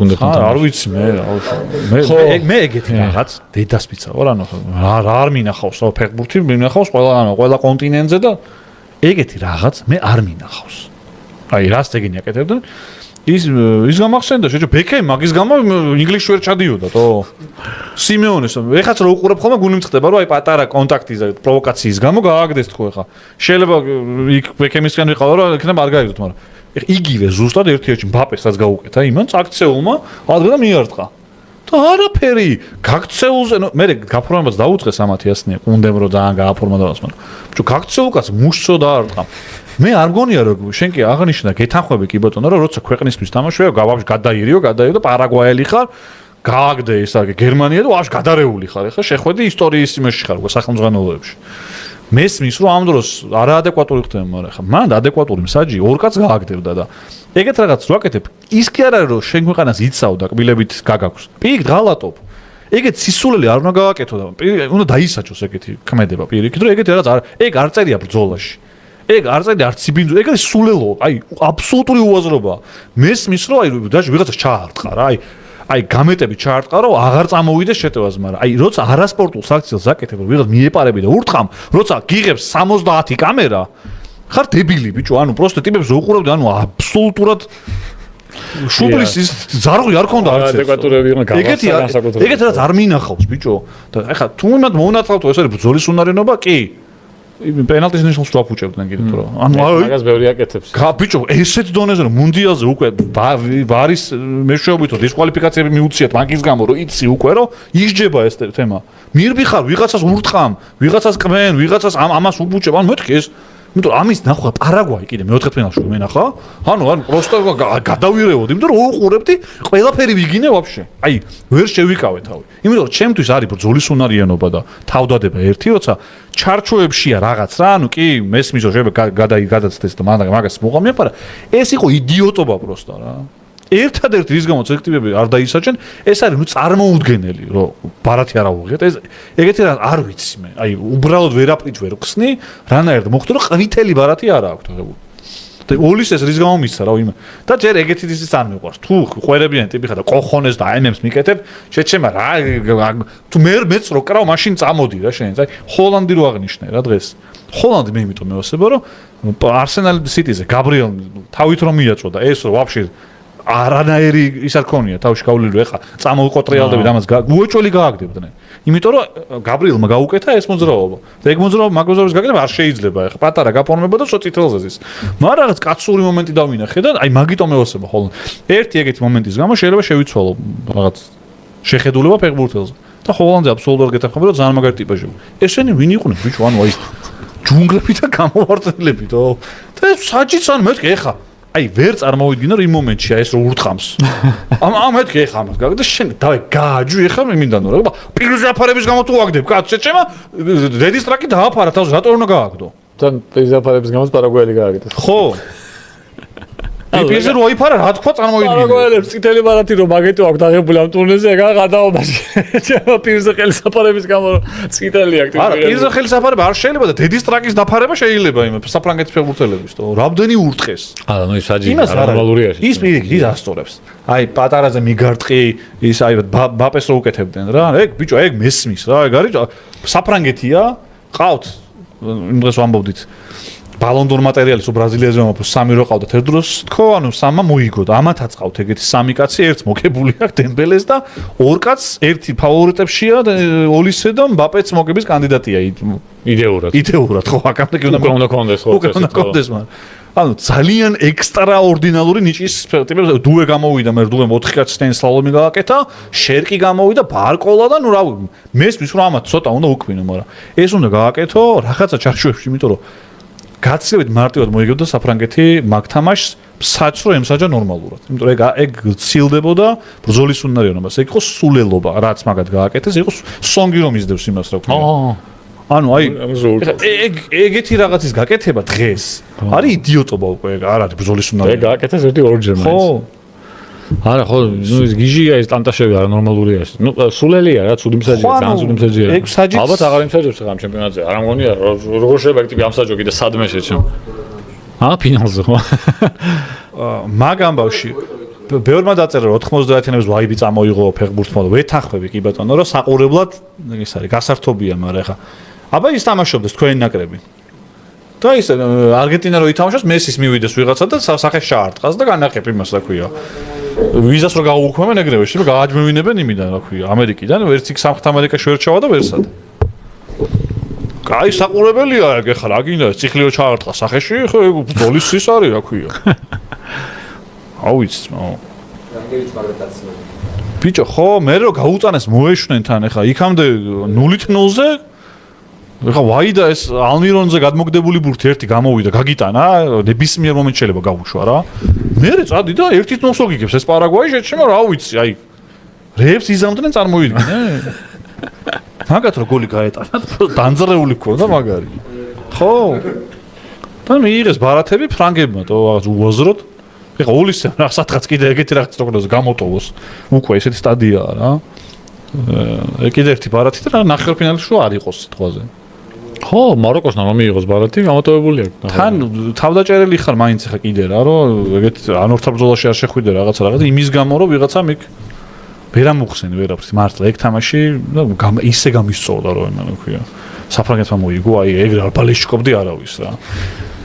არ ვიცი მე ეგეთი რაღაც დედას ვიცა ვარ ანუ რა არ მინახავს რა ფეხბურთი მინახავს ყველა კონტინენტზე და ეგეთი რაღაც მე არ მინახავს აი რას ეგენი აკეთებდა ის გამახსენდა შეჭო ბექემ მაგის გამო ინგლისში ვერ ჩადიოდა თო სიმეონეს ეხაც რო უყურებ ხოლმე გული მწყდება რომ აი პატარა კონტაქტის და პროვოკაციის გამო გააგდეს თქო ეხა შეიძლება იქ ბექემისგან ვიყავ რომ იქნება არ გაიგოთ მაგრამ იგივე ზუსტად ერთ-ერთი მბაპეს რაც გაუკეთა იმან წაქცეულმა ადგა და მიარტყა და არაფერი გაქცეულზე მე გაფორმებაც დაუწყეს ამათი ასნია კუნდემ რო ძალიან გააფორმა და მას მაგრამ გაქცეულკაც მუშცო და არტყა მე არ მგონია რომ შენ კი აღნიშნა გეთანხმები კი ბატონო რომ როცა ქვეყნისთვის თამაშია გავაბში გადაირიო და პარაგვაელი ხარ გააგდე ისა გერმანია და ვაფშე გადარეული ხარ ეხლა შეხვედი ისტორიის იმაში ხარ სახელმძღვანელოებში მესმის რომ ამ დროს არაადეკვატური ხდება მაგრამ ხა მან ადეკვატური მსაჯი ორ კაც გააგდებდა და ეგეთ რაღაც რო აკეთებ ის კი არა რომ შენ ქვეყანას იცავ და კბილებით გაგაქვს პირიქით ღალატობ ეგეთ სისულელი არ უნდა გააკეთო და უნდა დაისაჯოს ეგეთი ქმედება პირიქით რომ ეგეთი რაღაც ეგ არ წერია ბრძოლაში ეგ არ წერია არც იბინძო ეგ არის სულელო აი აბსოლუტური უაზრობა მესმის რომ აი დაჟე ვიღაცას ჩაარტყა რა აი გამეტები ჩაარტყა რომ აღარ წამოვიდეს შეტევას მაგრამ აი როცა არასპორტულ აქციას აკეთებ ვიღაც მიეპარები და ურტყამ როცა გიღებს 70 კამერა ხარ დებილი ბიჭო ანუ პროსტო ტიპებს უყურავდი ანუ აბსოლუტურად შუბლის ის ზარღვი არ ქონდა არც ეგეთი რაც არ მინახავს ბიჭო და ეხლა თუ იმად მონათავთ ეს არის ბრძოლის უნარიანობა კი პენალტის ნიშნულს ვაფუჭებდნენ კიდე თუ რა ანუ მაგას ბევრი აკეთებს ბიჭო ესეთ დონეზე რომ მუნდიალზე უკვე ვარის მეშვეობით დისკვალიფიკაციები მიუციათ მაგის გამო რომ იცი უკვე რომ ისჯება ეს თემა მირბი ხარ ვიღაცას ურტყამ ვიღაცას კმენ ვიღაცას ამას უბუჭებ ანუ მეთქი ეს იმიტომ ამის ნახვა პარაგვაი კიდე მეოთხე ფინალში მენახა ანუ პროსტო გადავირეოდი იმიტომ რომ უყურებდი ყველაფერი ვიგინე ვაფშე აი ვერ შევიკავე თავი იმიტომ რომ ჩემთვის არის ბრძოლის უნარიანობა და თავდადება ერთი როცა ჩარჩოებშია რაღაც რა ანუ კი მესმის რომ შეიძლება გადაცდეს და მაგას მოყამია მაგრამ ეს იყო იდიოტობა პროსტო რა ერთადერთი რის გამოც ელექტივები არ დაისაჯენ ეს არის ნუ წარმოუდგენელი რომ ბარათი არ აუღიათ ეს ეგეთი რა არ ვიცი მე აი უბრალოდ ვერაფრით ვერ ხსნი რანაირად მოხდა რომ ყვითელი ბარათი არ აქვს აღებული და ოლის ეს რის გამო მისცა რა ვიმე და ჯერ ეგეთი ის არ მიყვარს თუ ყვერებიან ტიპი ხარ და კოხონეს და აემებს მიკეთებ შეჩემა რა თუ მეც რო კრავ მაშინ წამოდი რა შენ აი ჰოლანდი რო აღნიშნე რა დღეს ჰოლანდი მე იმიტომ მევასება რომ არსენალ სიტიზე გაბრიელ თავით რომ მიაწოდა ეს რო ვაფშე არანაირი ის არ ქონია თავში გავლილი რომ ეხა წამოვიყოტრიალდები და ამას უეჭველი გააგდებდნენ იმიტომ რომ გაბრიელმა გაუკეთა ეს მოძრაობა და ეგ მოძრაობა მაგოზორის გაკეთება არ შეიძლება ეხა პატარა გაფორმება და სოწითელზე ზის მაგრამ რაღაც კაცური მომენტი დავინახე და აი მაგიტომ მევასება ხოლმე ერთი ეგეთი მომენტის გამო შეიძლება შევიცვალო რაღაც შეხედულება ფეხბურთელზე და ჰოლანდზე აბსოლუტურად გეთანხმები რომ ძალიან მაგარი ტიპაჟია ესენი ვინ იყვნენ ბიჭო ანუ აი ჯუნგლები და გამოვარტყილები და ეს საჯიც ან მეთქი ეხა აი ვერ წარმოვიდგინე რომ იმ მომენტში ეს რო ურტყამს ამ მეთქი ეხა ამას გაგდა შენ დავай გააჯვი ეხა მინდანო რა პირზე აფარების გამო თუ აგდებ კაც შეჭემა რედისტრაკი დააფარა თავს რატო უნდა გააგდო თან პირზე აფარების გამო პარაგვაელი გააკეთეს ხო პირზე რო აიფარა რა თქვა წარმოვიდგინე პარაგვაელებს წითელი ბარათი რომ მაგეთო აქვს დაღებული ამ ტურნირზე ეგა გადაობაში ჩემო პირზე ხელისაფარების გამო წითელი აქვს არა პირზე ხელისაფარება არ შეიძლება და დედისტრაკის დაფარება შეიძლება იმ საფრანგეთის ფეხბურთელების თო რამდენი ურტყეს არა ნუ ის საჯი ნორმალურია ის პირიქით ის ასწორებს აი პატარაზე მიგარტყი ის აი ბაპეს რო უკეთებდნენ რა ეგ ბიჭო ეგ მესმის რა ეგ არის საფრანგეთია ყავთ იმ დღეს ვამბობდით ბალონდორ მატერიალის ბრაზილიაზე მომფოს სამი რო ყავდათ ერთ დროს თქო ანუ სამა მოიგო და ამათაც ყავთ ეგეთი სამი კაცი ერთს მოგებული აქვს დემბელეს და ორ კაცს ერთი ფავორიტებშია ოლისე და მბაპეც მოგების კანდიდატია იდეურად ხო აკამდე კი უნდა კონდეს ხო უნდა კონდეს მაგრამ ანუ ძალიან ექსტრაორდინალური ნიჭის ტიპებს დუე გამოვიდა მე დუე 4 კაცთან სლალომი გააკეთა შერკი გამოვიდა ბარკოლა და ნუ რა მესმის რომ ამათ ცოტა უნდა უქმინო მაგრამ ეს უნდა გააკეთო რაღაცა ჩარჩოებში იმიტომ რომ გაცილებით მარტივად მოიგებდა საფრანგეთი მაგ თამაშს საჭრო ემსაჯა ნორმალურად. იმიტომ რომ ეგ ცილდებოდა ბრძოლის უნარიანობას. ეგ იყო სულელობა, რაც მაგად გააკეთეს, იყო სონგი რომ იზდევს იმას რა ქვია. ანუ აი ეგეთი რაღაცის გაკეთება დღეს არის იდიოტობა უკვე არ არის ბრძოლის უნარიანობა. ეგ გააკეთეს ერთი ორჯერ მაინც. ხო. არა ხო, ნუ ის გიჟია ეს ტანტაშები არა ნორმალურია ეს. ნუ სულელია რა, ცუდი მსაჯია, ძალიან ცუდი მსაჯია. ალბათ აღარ იმსაჯებს ახლა ამ ჩემპიონატზე. არ ამგონია როგორ შეიძლება ტიპი ამსაჯო კიდე სადმე შეჩემ. ფინალზე ხო? მაგ ამბავში ბევრმა დაწერა 90-იანების ვაიბი წამოიღო ფეხბურთმა და ვეთანხმები კი ბატონო რომ საყურებლად ეს არის გასართობია მაგრამ ეხა აბა ის თამაშობდეს თქვენი ნაკრები და ის არგენტინა რო ითამაშოს მესის მივიდეს ვიღაცა და სახეს ჩაარტყას და განახებ იმას რა ქვია ვიზას რო გაუუქმებენ ეგრევე რომ გააჯმევინებენ იმიდან რა ქვია ამერიკიდან ვერც იქ სამხრეთ ამერიკაში ვერ ჩავა და ვერსად კაი საყურებელია ეხლა რა გინდა ციხლიო ჩაარტყა სახეში ხო ბოლის ის არის რა ქვია აუიც რანგერიც მაგრატაცია ბიჭო ხო მე რო გაუწანეს მოეშვნენ თან ეხლა იქამდე 0-0-ზე ეხლა ვაიდა ეს ალმირონზე გადმოგდებული ბურთი ერთი გამოვიდა გაგიტანა ნებისმიერ მომენტში შეიძლება გაუშვა რა მე წადი და 1-0 გიგებს ეს პარაგვაი შეჩემა რა ვიცი აი რეებს იზამდნენ წარმოიდგინე მაგათ რო გოლი გაეტანა დანძრეული ქონდა მაგარი ხო და მიიღეს ბარათები ფრანგებმა თო რაღაც უაზროდ ეხლა ულისემ რა სადღაც კიდე ეგეთი რაღაც თქონდას გამოტოვოს უკვე ესეთი სტადიაა რა კიდე ერთი ბარათი და ნახევარფინალში შუა არ იყოს სიტყვაზე ხო მაროკოსთან რომ მიიღოს ბარათი გამოტოვებული აქვს თან თავდაჭერილი ხარ მაინც ეხა კიდე რა რომ ეგეთ ანორთა ბრძოლაში არ შეხვიდე რაღაცა იმის გამო რომ ვიღაცა მიქ ვერ ამოხსენი ვერაფერს მართლა ეგ თამაში ისე გამისწოვდა რომ იმან ქვია საფრანგეთმა მოიგო აი ეგრე არ ბალეშკობდი არავის რა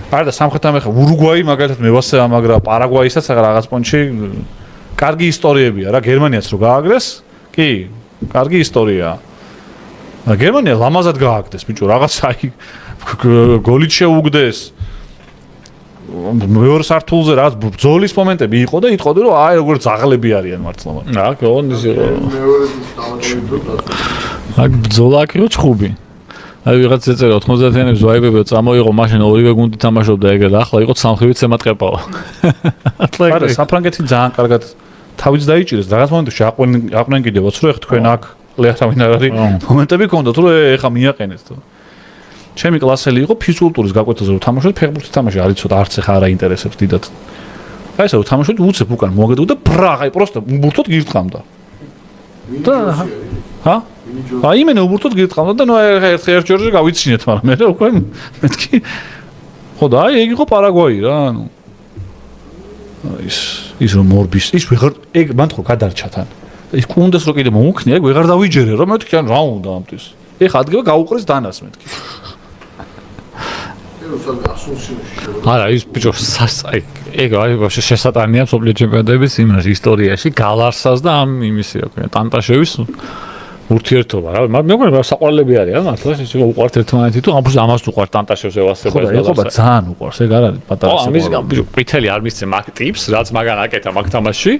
არა და სამხრეთამ ეხა ურუგვაი მაგალითად მევასება მაგრამ პარაგვაისაც რაღაც პონჩი კარგი ისტორიებია რა გერმანიაც რო გააგრეს კი კარგი ისტორიაა გერმანია ლამაზად გააგდეს ბიჭო რაღაც აი გოლით შეუგდეს მეორე სართულზე რაღაც ბრძოლის მომენტები იყო და იტყოდი რომ აი როგორ ძაღლები არიან მართლა რა გონდის იყო მეორე დამატებით აქ ბრძოლა აქ ჩხუბი აი ვიღაც ეწერა 90-იანების ვაიბები წამოიღო მაშინ ორივე გუნდი თამაშობდა ეგრე და ახლა იყო სამხრივით ზემატყეპავა არა საფრანგეთი ძალიან კარგად თავიც დაიჭირეს რაღაც მომენტში აყვნენ კიდევაც რომ ეხ თქვენ აქ ლეარავინ არ არის მომენტები ქონდათ რომ ეხა მიაყენეთ თო ჩემი კლასელი იყო ფიზკულტურის გაკვეთაზე რომ თამაშობდი ფეხბურთი თამაში არის ცოტა არც ეხა არა ინტერესებს დიდად აი ესე რომ თამაშობდი უცებ უკან მოგედო და ბრაღ აი პროსტა უბურთოდ გირთყამდა და ჰა აი მე უბურთოდ გირთყამდა და ნუ ერთ ჯერზე გავიცინეთ მაგრამ მე უკვე მეთქი ხო და აი ეგ იყო პარაგვაი რა ნუ ის რომ მორბის ის ვეღარ ეგ მან თქო გადარჩა თან ის კუნდეს რო კიდე მოუქნია ეგ ვეღარ დავიჯერე რა მეთქი ან რა უნდა ამტის ეხა ადგება გაუყრის დანას მეთქი არა ის ბიჭო აი ეგ არის ვაფშე შესატანია მსოფლიო ჩემპიონატების იმაში ისტორიაში გალარსას და ამ იმისი რა ქვია ტანტაშევის ურთიერთობა რა მე მგონი საყვარლები არის რა მართლა ის უყვართ ერთმანეთი თუ ამას უყვართ ტანტაშევს ევასება ეს ხო ძალიან უყვარს ეგ არ არის პატარა ამის ბიჭო ყვითელი არ მისცემ აქ ტიპს რაც მაგან აკეთა მაგ თამაში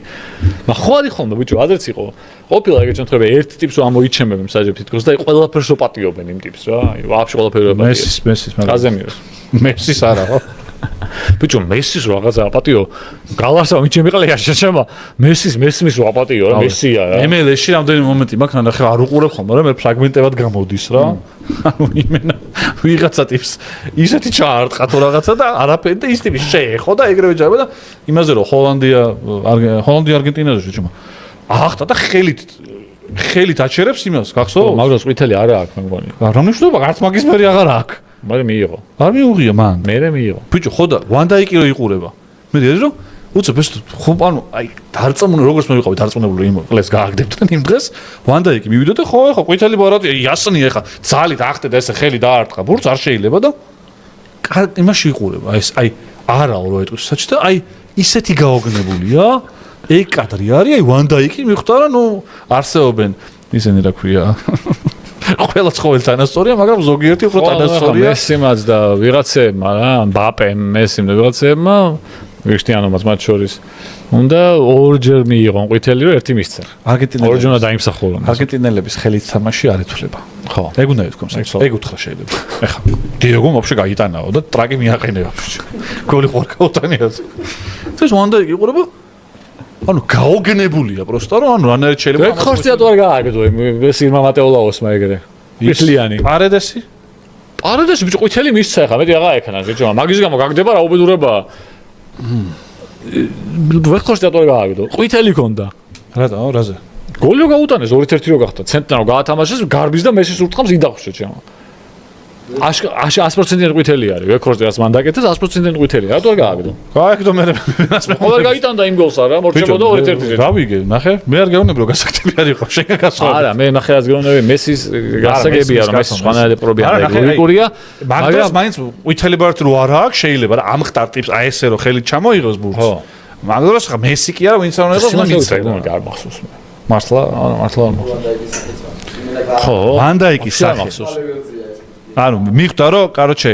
ხო არის ხოლმე ბიჭო აზრიც იყო ყოფილა ეგ შემთხვევაში ერთ ტიპს რომ ამოიჩემებენ საჯებ თითქოს და ყველაფერს ოპატიობენ იმ ტიპს რა აი ვაფშე ყველაფერი ოპატიო მესის მაგრამ კაზემიროს მესის არა ხო ბიჭო მესის რო რაღაცა აპატიო გალარსა მიჩემიყლა შეჩემა მესის რო აპატიო რა მესია რა MLS-ში რამდენი მომენტი მაქვს ნახე არ უყურებ ხოლმე რა მე ფრაგმენტებად გამოდის რა ანუ იმენა ვიღაცა ტიპს ისეთი ჩაარტყა თუ რაღაცა და არაფერი და ის ტიპი შეეხო და ეგრევე ჯარება და იმაზე რომ ჰოლანდია არგენტინაზე შეჩემა ახტა და ხელით აჩერებს იმას გახსოვს მაგრამ ყვითელი არა აქვს მე მგონი რა მნიშვნელობა არც მაგის მერი აღარ აქვს მაგრამ მიიღო არ მიუღია მან მე მიიღო ბიჭო ხო და ვანდაიკი რო იყურება მე დიახ რომ უცებ ეს ხო ანუ აი დარწმუნებული როგორც მე ვიყავი დარწმუნებული იმ ყლეს გააგდებდნენ იმ დღეს ვანდაიკი მივიდა და ხო ეხა ყვითელი ბარათი იასნი ეხა ძალით ახტე და ესე ხელი დაარტყა ბურთს არ შეიძლება და იმაში იყურება ეს აი არაო რო ეტყვის საჩი და აი ისეთი გაოგნებულია ეგ კადრი არის აი ვანდაიკი მიხვდა რა ნუ არსეობენ ისინი რა ქვია ყველა ცხოველი თანასწორია, მაგრამ ზოგიერთი უფრო თანასწორია. მესიმაც და ვიღაცებმა რა, მბაპემ, მესიმ და ვიღაცებმა, კრისტიანომაც მათ შორის უნდა ორჯერ მიიღონ ყვითელი, რომ ერთი მისცე. ორჯერ უნდა დაიმსახურონ. არგენტინელების ხელით თამაში არ ეთვლება. ხო. ეგ უნდა ითქვას, ეგ უთხრა შეიძლება. ეხა დიეგომ ვაფშე გაიტანაო და ტრაკი მიაყენეო. გოლი ხوار გაუტანიას. ეს ვანდაიკი იყურება ანუ გაოგნებულია პროსტა რომ ანუ რანაირად შეიძლება ეგ ხორცია თუ არ გააგდო ეს ირმა მატეოლაოსმა ეგრე ყვითლიანი პარადესი ბიჭო ყვითელი მისცა ხა მეტი აღარ ეკანა ბიჭო მაგის გამო გაგდება რა უბედურებაა ვეღარ ხორცია თუ არ გააგდო ყვითელი ქონდა რაზე გოლი გაუტანეს 2-1 რო გახდა ცენტრალ გაათამაშეს გარბის და მესის ურტყამს იდახუშე ჩემო 100%-იანი ყვითელი არის, ვექორზე რაც მან დაკეთეს 100%-იანი ყვითელი. რატო არ გააგდო? გააგდო მე ვინას მე. ყოველ გაიტანდა იმ გოლს არა, მორჩებოდა 2-1-ზე. გავიგე, ნახე, მე არ გეუბნები რომ გასაგები არ იყო, შენ გასვლა. არა, მე ნახე რაც გეუბნები, მესის გასაგებია რომ ეს სხვანაირი პრობლემა ლოგიკურია, მაგრამ მაინც ყვითელი ბარათი რო არა აქვს, შეიძლება რა ამ ხტარ ტიპს აი ესე რომ ხელით ჩამოიღოს ბურთს. ხო. მაგრამ ხა მესი კი არა, ვინც არ უნდა იყოს, მიცე. არ მახსოვს მე. მართლა არ მახსოვს. ხო, ვანდაიკის სახე. ანუ მიხვდა რომ კაროჩე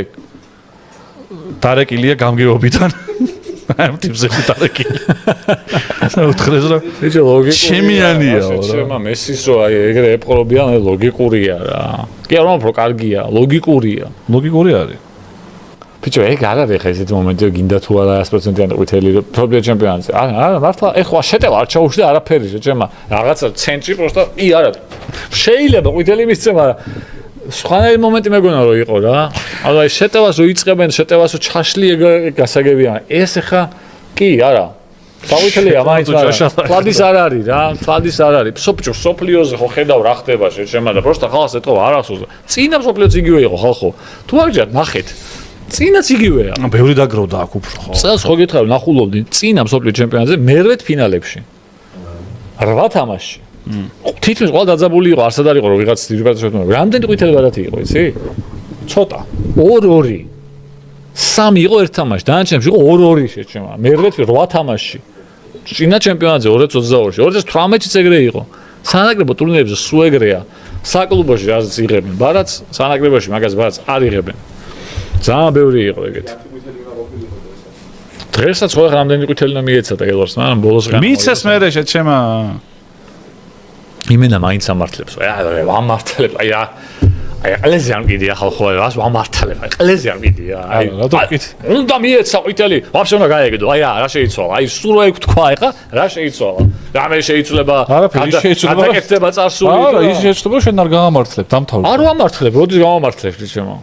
დარეკილია გამგეობიდან აი ტიპზე დარეკილი უთხრეს რომ ეჭე ლოგიკურია შემიანია რა შემა მესის რო აი ეგრე ეპყრობიან ლოგიკურია რა კი არა უფრო კარგია ლოგიკური არის ბიჭო ეგ არ არის ხა ესეთ მომენტი გინდა თუ არა 100%-იანი ყვითელი პრობლემა ჩემპიონატზე არა მართლა ეხლა შეტევა არ ჩაუშვდა არაფერი შეჭემა რაღაცა ცენტრი პროსტა კი არა შეიძლება ყვითელი მისცემ არა სხვანაირი მომენტი მეგონა რომ იყო რა. ანუ აი შეტევას რო იწყებენ, შეტევას რო ჩაშლი გასაგებია. ეს ხა კი არა. საყვითელია მაინც არა. ფლადის არ არის რა, ფლადის არ არის. სოფლიოზე ხო ხედავ რა ხდება შეჩემა და პროსტა ხალხს ეთქვა არ ახსოვს. წინა სოფლიოც იგივე იყო ხალხო. თუ არ გჯერთ ნახეთ. წინაც იგივეა. ბევრი დაგროვდა აქ უფრო ხო. წელს ხო გითხარ ნახულობდი წინა სოფლიო ჩემპიონატზე მერვე ფინალებში. 8 თამაშში. თითქმის ყველა დაძაბული იყო, არსად არ იყო რომ ვიღაც ძირფად შეეთმო. რამდენი ყვითელი ბარათი იყო, იცი? ცოტა. 2-2. 3 იყო ერთ თამაში, დანარჩენებში იყო 2-2 შეჩემა. მერვე 8 თამაშში. წინა ჩემპიონატზე 2022-ში, 2018-ში ეგრე იყო. სანაკრებო ტურნირებზე სულ ეგრეა. საკლუბოში რაც იღებენ ბარათს, სანაკრებოში მაგას ბარათს არ იღებენ. ძალიან ბევრი იყო ეგეთი. დღესაც ხო რამდენი ყვითელი და მიეცადა გელვარს, მაგრამ ბოლოს რა. მიცეს მე შეჩემა იმენა მაინც ამართლებს. აი ვამართლებ. აი ყლეზე არ მიდია ხალხო, აი ვამართლებ. აი ყლეზე არ მიდია. აი რატო ვკით? უნდა მიეცა ყვითელი. ვაფშე უნდა გაეგდო. აი რა შეიცვალა? აი სულ რა თქვა ეხა? რა შეიცვალა? რა მე შეიცვლება? გადაკეთდება წარსული. არა, ის შეიცვლება შენ არ გამართლებ, დამთავრდა. არ ვამართლებ, როდის გამამართლებ შეჩემო.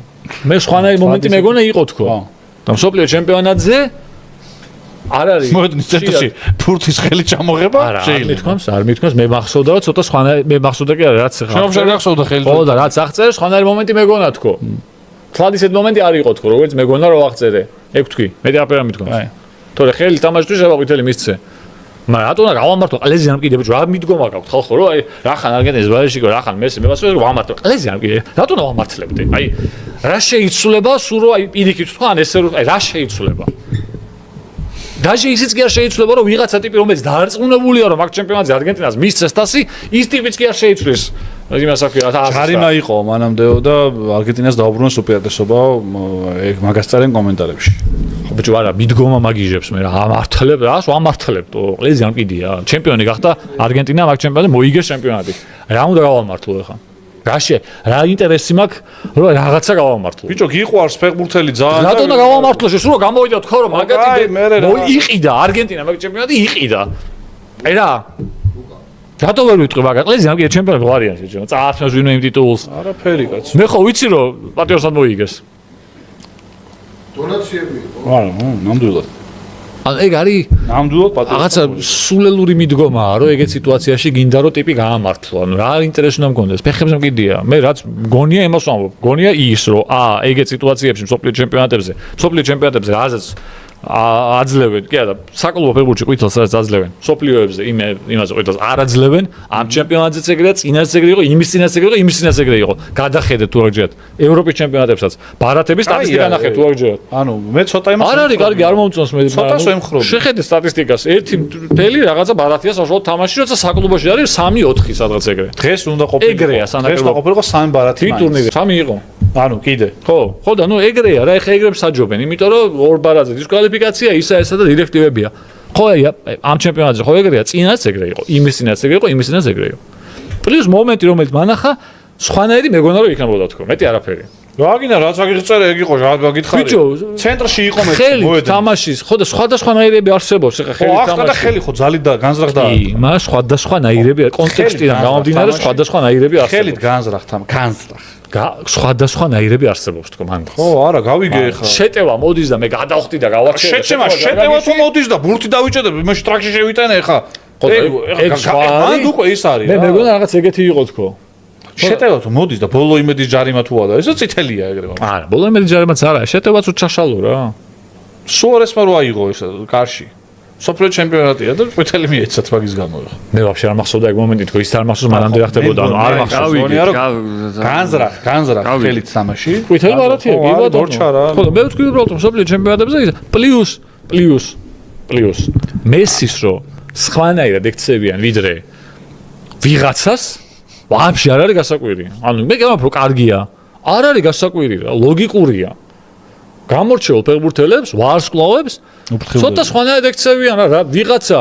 მე სხვანაირი მომენტი მეგონა იყო თქო. და მსოფლიო ჩემპიონატზე არ არის მოედნის ცენტრში ფურთის ხელი ჩამოღება შეიძლება არ მithქვამს მე მახსოვდა რომ ცოტა სხვანაირი მე მახსოვდა კი არა რაც ხა შენ გახსოვდა ხელი ხო და რაც აღწერე სხვანაირი მომენტი მეგონა თქო თლადის ეს მომენტი არ იყო თქო როგორც მეგონა რომ აღწერე ეგ თქვი მე დაფერა მithქვამს თორე ხელი თამაშში შევა ყვითელი მისცე მაგრამ რატო უნდა გავამართო ყლეზე არ მკიდე ბიჭო რა მიდგომა გაქვთ ხალხო რომ აი რახან არგენტინის ბარეში რა რახან მესი მე ვასწავლე რომ ვამართო ყლეზე არ მკიდე რატო უნდა ვამართლებდე აი რა შეიცვლება სულ რომ აი პირიქით თქვა ან ესე რომ აი რა შეიცვლება დაჟე ისიც კი არ შეიცვლება რომ ვიღაცა ტიპი რომელიც დაარწმუნებულია რომ მაგ ჩემპიონატზე არგენტინას მისცეს თასი ის ტიპიც კი არ შეიცვლის იმას აქვია ჩარიმა იყო მანამდეო და არგენტინას დაუბრუნეს უპირატესობა ეგ მაგას წერენ კომენტარებში ბიჭო არა მიდგომა მაგიჟებს მე რა ამართლებ რას ვამართლებ ყლეზე არ მკიდია ჩემპიონი გახდა არგენტინა მაგ ჩემპიონატზე მოიგეს ჩემპიონატი რა უნდა გავამართლო ახლა რა ინტერესი მაქვს რომ რაღაცა გავამართლო ბიჭო გიყვარს ფეხბურთელი ძალიან რატო უნდა გავამართლო სულ რომ გამოვიდა თქო რომ მაგათი მოიყიდა არგენტინა მაგ ჩემპიონატი იყიდა აი რა რატო ვერ ვიტყვი მაგა ყლეზე ამ კიდე ჩემპიონი ვარიან შეჭო წაართმევს ვინმე იმ ტიტულს არაფერი კაცო მე ხო ვიცი რომ პატიოსად მოიგეს დონაციები იყო არა ნამდვილად ან ეგ არის ნამდვილად პატიოსად რაღაცა სულელური მიდგომაა რომ ეგეთ სიტუაციაში გინდა რომ ტიპი გაამართლო ანუ რა ინტერესი უნდა მქონდეს ფეხებზე მკიდია მე რაც გონია იმას ვამბობ გონია ის რომ ეგეთ სიტუაციებში მსოფლიო ჩემპიონატებზე რაზეც აძლევენ კი არა საკლუბო ფეხბურთში ყვითელს რაც აძლევენ სოფლიოებზე იმაზე ყვითელს არ აძლევენ ამ ჩემპიონატზეც ეგრეა წინაც ეგრე იყო იმის წინაც ეგრე იყო იმის წინაც ეგრე იყო გადახედეთ თუ არ გჯერათ ევროპის ჩემპიონატებსაც ბარათების სტატისტიკა ნახეთ თუ არ გჯერათ ანუ მე ცოტა იმას არ არის კარგი არ მომწონს მე ცოტას ვემხრობ შეხედე სტატისტიკას ერთი მთელი რაღაცა ბარათია საშუალო თამაში როცა საკლუბოში არის 3-4 სადღაც ეგრე დღეს უნდა ყოფილიყო ეგრეა სანაკრებო ყოფილიყო 3 ბარათი ტურნირი 3 იყო ანუ კიდე ხო და ნუ ეგრეა რა ეხა ეგრე მსაჯობენ იმიტომ რომ ორ ბარათზე დისკვალიფიკაცია ისა და დირექტივებია ხო ამ ჩემპიონატზე ხო ეგრეა წინაც ეგრე იყო იმის წინაც ეგრე იყო იმის წინაც ეგრე იყო პლუს მომენტი რომელიც მანახა სხვანაირი მეგონა რომ იქნებოდა თქო მეტი არაფერი რა გინდა რაც აგიწერე ეგ იყო რა გითხარი ბიჭო ცენტრში იყო მე მოედანი თამაშის ხო და სხვადასხვანაირები არსებობს ეხა ხელი თამაში ხო ახლა ხელი ხო ძალი და განზრახდა კი მას სხვადასხვანაირები კონტექსტიდან გამომდინარე სხვადასხვანაირები არსებობს ხელით განზრახ სხვადასხვანაირები არსებობს თქო მან ხო არა გავიგე ეხა შეტევა მოდის და მე გადავხდი და გავახშე შეტევა თუ მოდის და ბურთი დავიჭედებ მე ტრაქში შევიტანე ეხა ეგ სხვა მანდ უკვე ის არის მე მეგონა რაღაც ეგეთი იყო თქო შეტევა თუ მოდის და ბოლო იმედის ჯარიმა თუ არა, ესო წითელია ეგრევე. არა, ბოლო იმედის ჯარიმაც არა, შეტევაც უჩაშალო რა. სუარესმა რო აიღო ეს კარში. სოფლიო ჩემპიონატია და წითელი მიეცათ მაგის გამო. მე ვაფშე არ მახსოვდა ეგ მომენტი, თუ ის არ მახსოვს, მანამდე რა ხდებოდა, არ მახსოვს. განზრახ ხელით თამაში. წითელი ბარათია, კი ბატონო. დორჩარა. ხო, მე ვთქვი უბრალოდ რომ სოფლიო ჩემპიონატებზე ის პლუს მესის რო სხვანაირად ექცევიან ვიდრე ვიღაცას ვაფშე არ არის გასაკვირი. ანუ მე გამაქვს რომ კარგია. არ არის გასაკვირი რა, ლოგიკურია. გამორჩეულ ფეხბურთელებს, ვარსკვლავებს ცოტა სხვანაირად ექცევიან რა, ვიღაცა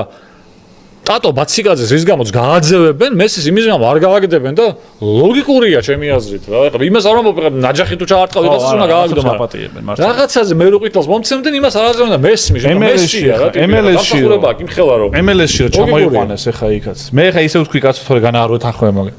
ტატო ბაციკაძეს რის გამოც გააძევებენ, მესის იმის გამო არ გავაგდებენ და ლოგიკურია ჩემი აზრით რა. ეხლა იმას არ ვამბობ, ნაჯახი თუ ჩაარტყავ ვიღაცას უნდა გააგდო, მაგრამ რაღაცაზე მე რო ყვითელს მომცემდნენ, იმას არ აზრებენ და მესმის რა. MLS-ში რა ჩამოიყვანეს ეხა იქაც. მე ეხა ისე ვთქვი კაცო, თორე განაარვეთ ახლა მაგას.